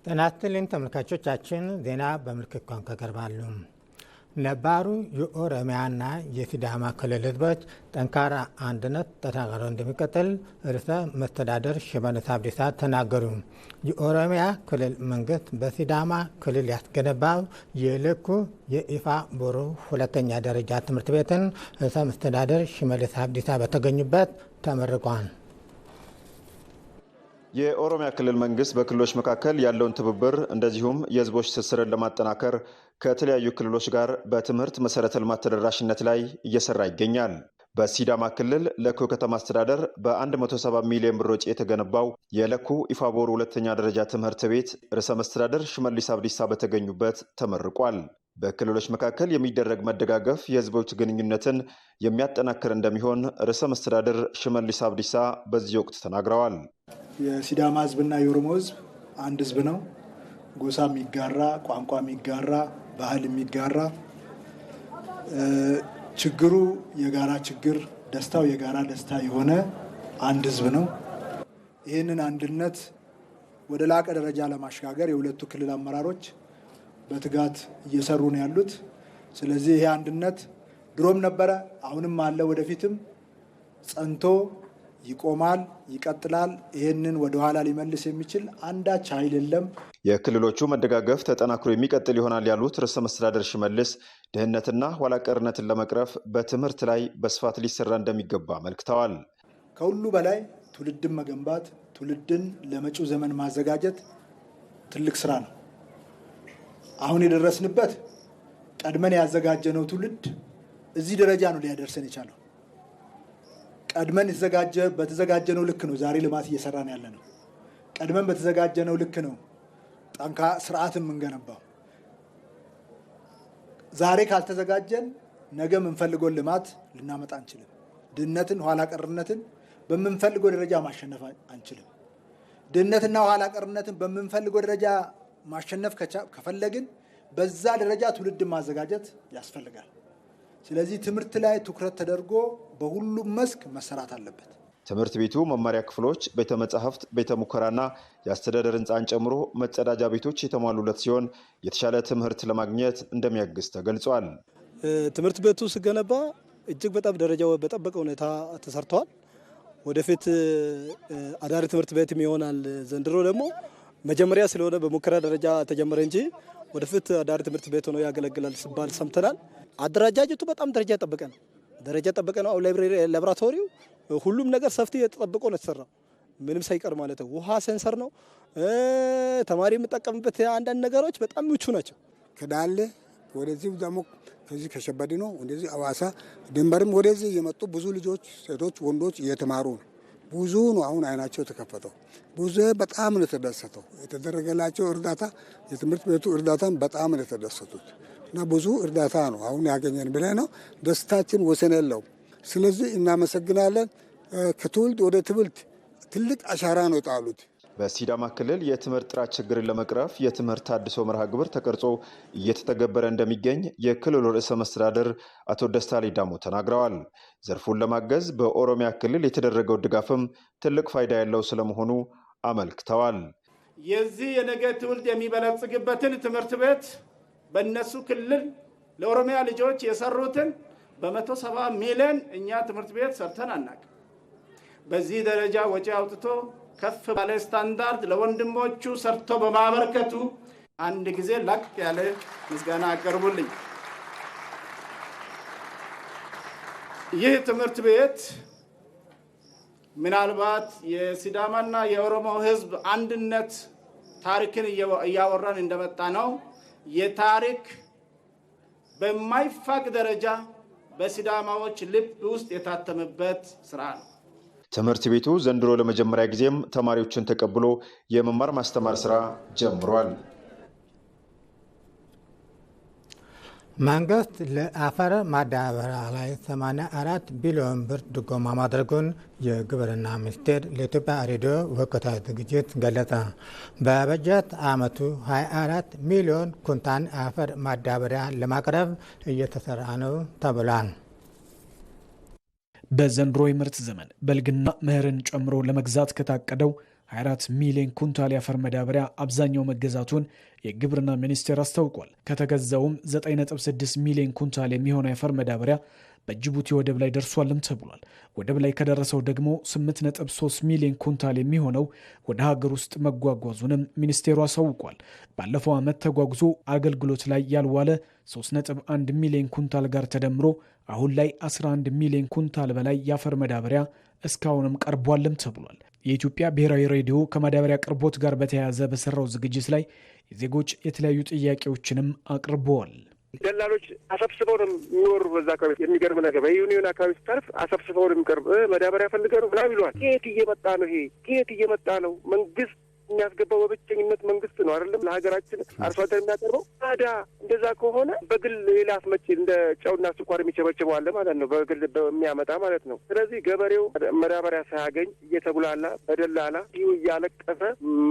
ተናስተልን ተመልካቾቻችን ዜና በምልክት ቋንቋ ቀርባሉ። ነባሩ የኦሮሚያና የሲዳማ ክልል ህዝቦች ጠንካራ አንድነት ተጠናክሮ እንደሚቀጥል ርዕሰ መስተዳድር ሽመልስ አብዲሳ ተናገሩ። የኦሮሚያ ክልል መንግስት በሲዳማ ክልል ያስገነባው የለኩ የኢፋ ቦሩ ሁለተኛ ደረጃ ትምህርት ቤትን ርዕሰ መስተዳድር ሽመልስ አብዲሳ በተገኙበት ተመርቋል። የኦሮሚያ ክልል መንግስት በክልሎች መካከል ያለውን ትብብር እንደዚሁም የህዝቦች ትስስርን ለማጠናከር ከተለያዩ ክልሎች ጋር በትምህርት መሰረተ ልማት ተደራሽነት ላይ እየሰራ ይገኛል። በሲዳማ ክልል ለኩ ከተማ አስተዳደር በ170 ሚሊዮን ብር ወጪ የተገነባው የለኩ ኢፋቦር ሁለተኛ ደረጃ ትምህርት ቤት ርዕሰ መስተዳድር ሽመልስ አብዲሳ በተገኙበት ተመርቋል። በክልሎች መካከል የሚደረግ መደጋገፍ የህዝቦች ግንኙነትን የሚያጠናክር እንደሚሆን ርዕሰ መስተዳድር ሽመልስ አብዲሳ በዚህ ወቅት ተናግረዋል። የሲዳማ ህዝብና የኦሮሞ ህዝብ አንድ ህዝብ ነው። ጎሳ የሚጋራ፣ ቋንቋ የሚጋራ፣ ባህል የሚጋራ፣ ችግሩ የጋራ ችግር፣ ደስታው የጋራ ደስታ የሆነ አንድ ህዝብ ነው። ይህንን አንድነት ወደ ላቀ ደረጃ ለማሸጋገር የሁለቱ ክልል አመራሮች በትጋት እየሰሩ ነው ያሉት። ስለዚህ ይሄ አንድነት ድሮም ነበረ፣ አሁንም አለ፣ ወደፊትም ጸንቶ ይቆማል፣ ይቀጥላል። ይህንን ወደ ኋላ ሊመልስ የሚችል አንዳች ኃይል የለም። የክልሎቹ መደጋገፍ ተጠናክሮ የሚቀጥል ይሆናል ያሉት ርዕሰ መስተዳድር ሽመልስ ድህነትና ኋላቀርነትን ለመቅረፍ በትምህርት ላይ በስፋት ሊሰራ እንደሚገባ አመልክተዋል። ከሁሉ በላይ ትውልድን መገንባት፣ ትውልድን ለመጪው ዘመን ማዘጋጀት ትልቅ ስራ ነው። አሁን የደረስንበት ቀድመን ያዘጋጀነው ትውልድ እዚህ ደረጃ ነው ሊያደርሰን የቻለው። ቀድመን በተዘጋጀነው ልክ ነው ዛሬ ልማት እየሰራን ያለ ነው። ቀድመን በተዘጋጀነው ልክ ነው ጠንካራ ስርዓትን የምንገነባው። ዛሬ ካልተዘጋጀን ነገ የምንፈልገውን ልማት ልናመጣ አንችልም። ድህነትን፣ ኋላ ቀርነትን በምንፈልገው ደረጃ ማሸነፍ አንችልም። ድህነትና ኋላ ቀርነትን በምንፈልገው ደረጃ ማሸነፍ ከፈለግን በዛ ደረጃ ትውልድን ማዘጋጀት ያስፈልጋል። ስለዚህ ትምህርት ላይ ትኩረት ተደርጎ በሁሉም መስክ መሰራት አለበት። ትምህርት ቤቱ መማሪያ ክፍሎች፣ ቤተ መጻሕፍት፣ ቤተ ሙከራና የአስተዳደር ህንፃን ጨምሮ መጸዳጃ ቤቶች የተሟሉለት ሲሆን የተሻለ ትምህርት ለማግኘት እንደሚያግዝ ተገልጿል። ትምህርት ቤቱ ሲገነባ እጅግ በጣም ደረጃው በጠበቀ ሁኔታ ተሰርቷል። ወደፊት አዳሪ ትምህርት ቤትም ይሆናል። ዘንድሮ ደግሞ መጀመሪያ ስለሆነ በሙከራ ደረጃ ተጀመረ እንጂ ወደፊት አዳሪ ትምህርት ቤት ሆኖ ያገለግላል ሲባል ሰምተናል። አደረጃጀቱ በጣም ደረጃ ጠበቀ ነው። ላቦራቶሪው ሁሉም ነገር ሰፍቲ ተጠብቆ ነው የተሰራው፣ ምንም ሳይቀር ማለት ነው። ውሃ ሴንሰር ነው። ተማሪ የሚጠቀምበት አንዳንድ ነገሮች በጣም ምቹ ናቸው። ከዳለ ወደዚህ ደግሞ ከዚህ ከሸበዲ ነው እንደዚህ አዋሳ ድንበርም ወደዚህ የመጡ ብዙ ልጆች፣ ሴቶች፣ ወንዶች እየተማሩ ነው። ብዙ ነው አሁን አይናቸው የተከፈተው። ብዙ በጣም ነው የተደሰተው። የተደረገላቸው እርዳታ፣ የትምህርት ቤቱ እርዳታም በጣም ነው የተደሰቱት እና ብዙ እርዳታ ነው አሁን ያገኘን ብለህ ነው። ደስታችን ወሰን የለውም። ስለዚህ እናመሰግናለን። ከትውልድ ወደ ትውልድ ትልቅ አሻራ ነው የጣሉት። በሲዳማ ክልል የትምህርት ጥራት ችግርን ለመቅረፍ የትምህርት አድሶ መርሃ ግብር ተቀርጾ እየተተገበረ እንደሚገኝ የክልሉ ርዕሰ መስተዳድር አቶ ደስታ ሌዳሞ ተናግረዋል። ዘርፉን ለማገዝ በኦሮሚያ ክልል የተደረገው ድጋፍም ትልቅ ፋይዳ ያለው ስለመሆኑ አመልክተዋል። የዚህ የነገ ትውልድ የሚበለጽግበትን ትምህርት ቤት በእነሱ ክልል ለኦሮሚያ ልጆች የሰሩትን በ170 ሚሊዮን እኛ ትምህርት ቤት ሰርተን አናውቅም። በዚህ ደረጃ ወጪ አውጥቶ ከፍ ባለ ስታንዳርድ ለወንድሞቹ ሰርቶ በማበርከቱ አንድ ጊዜ ላቅ ያለ ምስጋና አቀርቡልኝ። ይህ ትምህርት ቤት ምናልባት የሲዳማና የኦሮሞ ሕዝብ አንድነት ታሪክን እያወራን እንደመጣ ነው። የታሪክ በማይፋቅ ደረጃ በሲዳማዎች ልብ ውስጥ የታተመበት ስራ ነው። ትምህርት ቤቱ ዘንድሮ ለመጀመሪያ ጊዜም ተማሪዎችን ተቀብሎ የመማር ማስተማር ስራ ጀምሯል። መንግስት ለአፈር ማዳበሪያ ላይ 84 ቢሊዮን ብር ድጎማ ማድረጉን የግብርና ሚኒስቴር ለኢትዮጵያ ሬዲዮ ወቅታዊ ዝግጅት ገለጸ። በበጀት ዓመቱ 24 ሚሊዮን ኩንታል አፈር ማዳበሪያ ለማቅረብ እየተሰራ ነው ተብሏል። በዘንድሮ የምርት ዘመን በልግና መኸርን ጨምሮ ለመግዛት ከታቀደው 24 ሚሊዮን ኩንታል የአፈር ማዳበሪያ አብዛኛው መገዛቱን የግብርና ሚኒስቴር አስታውቋል። ከተገዛውም 9.6 ሚሊዮን ኩንታል የሚሆነው የአፈር ማዳበሪያ በጅቡቲ ወደብ ላይ ደርሷልም ተብሏል። ወደብ ላይ ከደረሰው ደግሞ 8.3 ሚሊዮን ኩንታል የሚሆነው ወደ ሀገር ውስጥ መጓጓዙንም ሚኒስቴሩ አሳውቋል። ባለፈው ዓመት ተጓጉዞ አገልግሎት ላይ ያልዋለ 3.1 ሚሊዮን ኩንታል ጋር ተደምሮ አሁን ላይ 11 ሚሊዮን ኩንታል በላይ የአፈር ማዳበሪያ እስካሁንም ቀርቧልም ተብሏል። የኢትዮጵያ ብሔራዊ ሬዲዮ ከማዳበሪያ አቅርቦት ጋር በተያያዘ በሰራው ዝግጅት ላይ የዜጎች የተለያዩ ጥያቄዎችንም አቅርበዋል። ደላሎች አሰብስበው ነው የሚወሩ። በዛ አካባቢ የሚገርም ነገር በዩኒዮን አካባቢ ስታርፍ አሰብስበው ነው የሚቀርብ ማዳበሪያ ፈልገው ነው ምናምን ይለዋል። ከየት እየመጣ ነው ይሄ? ከየት እየመጣ ነው? መንግስት የሚያስገባው በብቸኝነት መንግስት ነው አይደለም ለሀገራችን አርሶ አደር የሚያቀርበው። ታዲያ እንደዛ ከሆነ በግል ሌላ አስመጪ እንደ ጨውና ስኳር የሚቸበችበው አለ ማለት ነው፣ በግል በሚያመጣ ማለት ነው። ስለዚህ ገበሬው ማዳበሪያ ሳያገኝ እየተጉላላ በደላላ ይሁ እያለቀሰ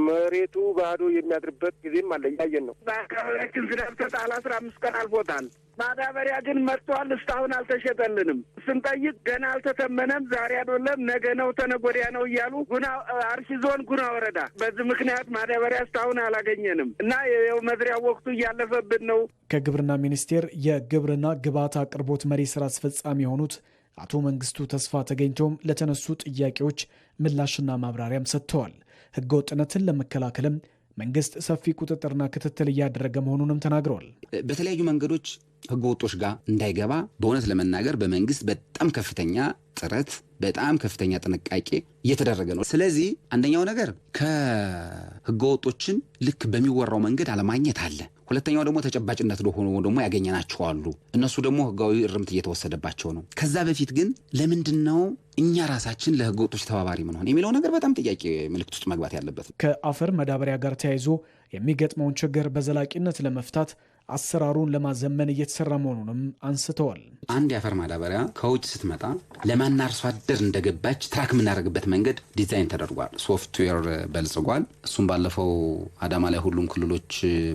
መሬቱ ባዶ የሚያድርበት ጊዜም አለ፣ እያየን ነው። በአካባቢያችን ዝናብ ተጣለ 15 ቀን አልፎታል። ማዳበሪያ ግን መጥቷል፣ እስካሁን አልተሸጠልንም። ስንጠይቅ ገና አልተተመነም፣ ዛሬ አይደለም ነገ ነው ተነገ ወዲያ ነው እያሉ ጉና አርሲ ዞን ጉና ወረዳ በዚህ ምክንያት ማዳበሪያ እስካሁን አላገኘንም እና የው መዝሪያ ወቅቱ እያለፈብን ነው። ከግብርና ሚኒስቴር የግብርና ግብዓት አቅርቦት መሪ ስራ አስፈጻሚ የሆኑት አቶ መንግስቱ ተስፋ ተገኝተውም ለተነሱ ጥያቄዎች ምላሽና ማብራሪያም ሰጥተዋል። ህገወጥነትን ለመከላከልም መንግስት ሰፊ ቁጥጥርና ክትትል እያደረገ መሆኑንም ተናግረዋል። በተለያዩ መንገዶች ህገወጦች ጋር እንዳይገባ በእውነት ለመናገር በመንግስት በጣም ከፍተኛ ጥረት በጣም ከፍተኛ ጥንቃቄ እየተደረገ ነው። ስለዚህ አንደኛው ነገር ከህገወጦችን ልክ በሚወራው መንገድ አለማግኘት አለ። ሁለተኛው ደግሞ ተጨባጭነት ሆኖ ደግሞ ያገኘናቸው አሉ። እነሱ ደግሞ ህጋዊ እርምት እየተወሰደባቸው ነው። ከዛ በፊት ግን ለምንድነው እኛ ራሳችን ለህገወጦች ተባባሪ ምን ሆነ የሚለው ነገር በጣም ጥያቄ ምልክት ውስጥ መግባት ያለበት። ከአፈር ማዳበሪያ ጋር ተያይዞ የሚገጥመውን ችግር በዘላቂነት ለመፍታት አሰራሩን ለማዘመን እየተሰራ መሆኑንም አንስተዋል። አንድ የአፈር ማዳበሪያ ከውጭ ስትመጣ ለማን አርሶ አደር እንደገባች ትራክ የምናደርግበት መንገድ ዲዛይን ተደርጓል፣ ሶፍትዌር በልጽጓል። እሱም ባለፈው አዳማ ላይ ሁሉም ክልሎች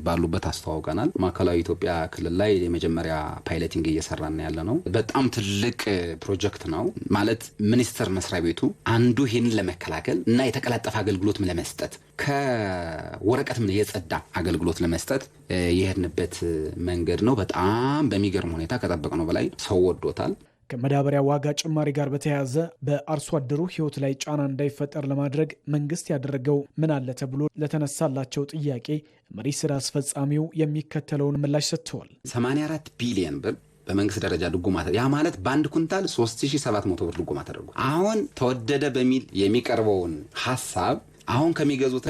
ባሉበት አስተዋውቀናል። ማዕከላዊ ኢትዮጵያ ክልል ላይ የመጀመሪያ ፓይለቲንግ እየሰራን ያለ ነው። በጣም ትልቅ ፕሮጀክት ነው ማለት ሚኒስቴር መስሪያ ቤቱ አንዱ ይሄንን ለመከላከል እና የተቀላጠፈ አገልግሎት ለመስጠት ከወረቀት የጸዳ አገልግሎት ለመስጠት የሄድንበት መንገድ ነው። በጣም በሚገርም ሁኔታ ከጠበቅነው በላይ ሰው ወዶታል። ከማዳበሪያ ዋጋ ጭማሪ ጋር በተያያዘ በአርሶ አደሩ ህይወት ላይ ጫና እንዳይፈጠር ለማድረግ መንግስት ያደረገው ምን አለ ተብሎ ለተነሳላቸው ጥያቄ መሪ ስራ አስፈጻሚው የሚከተለውን ምላሽ ሰጥተዋል። 84 ቢሊዮን ብር በመንግስት ደረጃ ድጎማ፣ ያ ማለት በአንድ ኩንታል 3700 ብር ድጎማ ተደርጓል። አሁን ተወደደ በሚል የሚቀርበውን ሐሳብ አሁን ከሚገዙት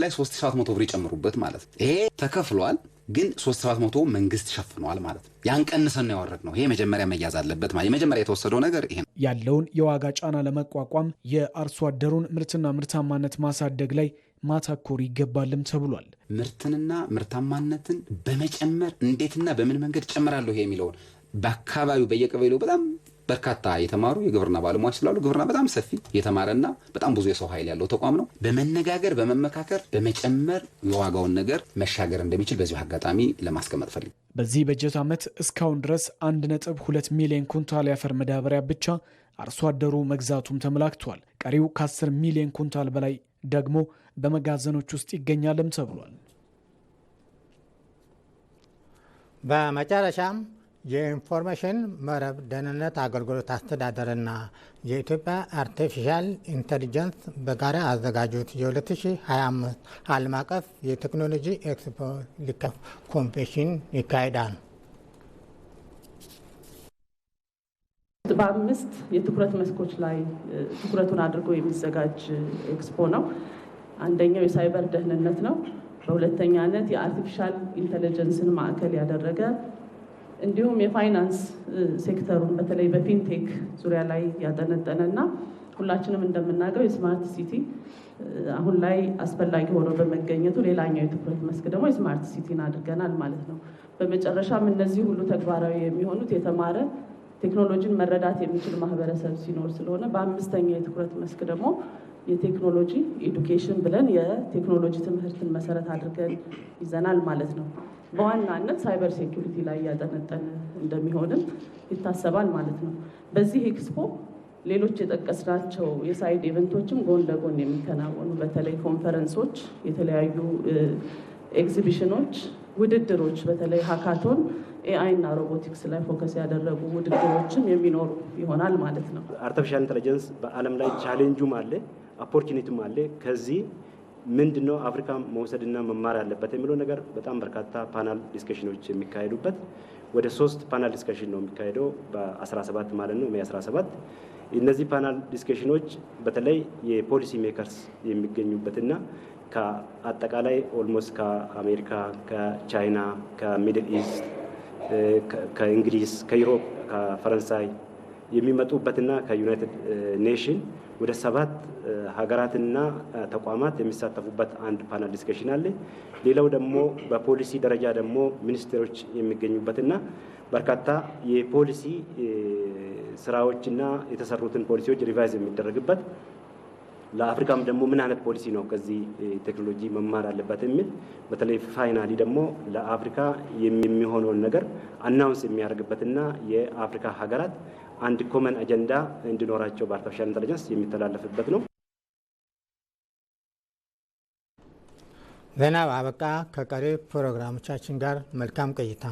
ላይ 3700 ብር ይጨምሩበት ማለት ነው። ይሄ ተከፍሏል፣ ግን 3700 መንግስት ሸፍኗል ማለት ነው። ያን ቀንሰን ነው ያወረድነው። ይሄ መጀመሪያ መያዝ አለበት ማለት የመጀመሪያ የተወሰደው ነገር ይሄ ያለውን የዋጋ ጫና ለመቋቋም የአርሶ አደሩን ምርትና ምርታማነት ማሳደግ ላይ ማተኮር ይገባልም ተብሏል። ምርትንና ምርታማነትን በመጨመር እንዴትና በምን መንገድ ጨምራለሁ የሚለውን በአካባቢው በየቀበሌው በጣም በርካታ የተማሩ የግብርና ባለሙያዎች ስላሉ ግብርና በጣም ሰፊ የተማረና በጣም ብዙ የሰው ኃይል ያለው ተቋም ነው። በመነጋገር በመመካከር በመጨመር የዋጋውን ነገር መሻገር እንደሚችል በዚሁ አጋጣሚ ለማስቀመጥ ፈልግ። በዚህ በጀት ዓመት እስካሁን ድረስ 1.2 ሚሊዮን ኩንታል የአፈር ማዳበሪያ ብቻ አርሶ አደሩ መግዛቱም ተመላክቷል። ቀሪው ከ10 ሚሊዮን ኩንታል በላይ ደግሞ በመጋዘኖች ውስጥ ይገኛልም ተብሏል። በመጨረሻም የኢንፎርሜሽን መረብ ደህንነት አገልግሎት አስተዳደርና የኢትዮጵያ አርቲፊሻል ኢንተሊጀንስ በጋራ አዘጋጁት የ2025 ዓለም አቀፍ የቴክኖሎጂ ኤክስፖ ሊከፍ ኮንቬንሽን ይካሄዳል። በ5 የትኩረት መስኮች ላይ ትኩረቱን አድርጎ የሚዘጋጅ ኤክስፖ ነው። አንደኛው የሳይበር ደህንነት ነው። በሁለተኛነት የአርቲፊሻል ኢንተሊጀንስን ማዕከል ያደረገ እንዲሁም የፋይናንስ ሴክተሩን በተለይ በፊንቴክ ዙሪያ ላይ ያጠነጠነና ሁላችንም እንደምናውቀው የስማርት ሲቲ አሁን ላይ አስፈላጊ ሆኖ በመገኘቱ ሌላኛው የትኩረት መስክ ደግሞ የስማርት ሲቲን አድርገናል ማለት ነው። በመጨረሻም እነዚህ ሁሉ ተግባራዊ የሚሆኑት የተማረ ቴክኖሎጂን መረዳት የሚችል ማህበረሰብ ሲኖር ስለሆነ በአምስተኛ የትኩረት መስክ ደግሞ የቴክኖሎጂ ኤዱኬሽን ብለን የቴክኖሎጂ ትምህርትን መሰረት አድርገን ይዘናል ማለት ነው። በዋናነት ሳይበር ሴኩሪቲ ላይ ያጠነጠነ እንደሚሆንም ይታሰባል ማለት ነው። በዚህ ኤክስፖ ሌሎች የጠቀስናቸው የሳይድ ኢቨንቶችም ጎን ለጎን የሚከናወኑ በተለይ ኮንፈረንሶች፣ የተለያዩ ኤግዚቢሽኖች፣ ውድድሮች በተለይ ሃካቶን ኤአይ እና ሮቦቲክስ ላይ ፎከስ ያደረጉ ውድድሮችም የሚኖሩ ይሆናል ማለት ነው። አርቲፊሻል ኢንተለጀንስ በዓለም ላይ ቻሌንጁም አለ፣ ኦፖርቹኒቲም አለ። ከዚህ ምንድነው አፍሪካ መውሰድና መማር ያለበት የሚለው ነገር በጣም በርካታ ፓናል ዲስከሽኖች የሚካሄዱበት ወደ 3 ፓናል ዲስከሽን ነው የሚካሄደው በ17 ማለት ነው ሜይ 17። እነዚህ ፓናል ዲስከሽኖች በተለይ የፖሊሲ ሜከርስ የሚገኙበትና ከአጠቃላይ ኦልሞስት ከአሜሪካ፣ ከቻይና፣ ከሚድል ኢስት፣ ከእንግሊዝ፣ ከዩሮፕ፣ ከፈረንሳይ የሚመጡበትና ከዩናይትድ ኔሽን ወደ 7 ሀገራትና ተቋማት የሚሳተፉበት አንድ ፓናል ዲስከሽን አለ። ሌላው ደግሞ በፖሊሲ ደረጃ ደግሞ ሚኒስቴሮች የሚገኙበትና በርካታ የፖሊሲ ስራዎችና የተሰሩትን ፖሊሲዎች ሪቫይዝ የሚደረግበት ለአፍሪካም ደግሞ ምን አይነት ፖሊሲ ነው ከዚህ ቴክኖሎጂ መማር አለበት የሚል በተለይ ፋይናሊ ደግሞ ለአፍሪካ የሚሆነውን ነገር አናውንስ የሚያደርግበትና የአፍሪካ ሀገራት አንድ ኮመን አጀንዳ እንዲኖራቸው በአርቲፊሻል ኢንተለጀንስ የሚተላለፍበት ነው። ዜናው አበቃ። ከቀሪ ፕሮግራሞቻችን ጋር መልካም ቆይታ።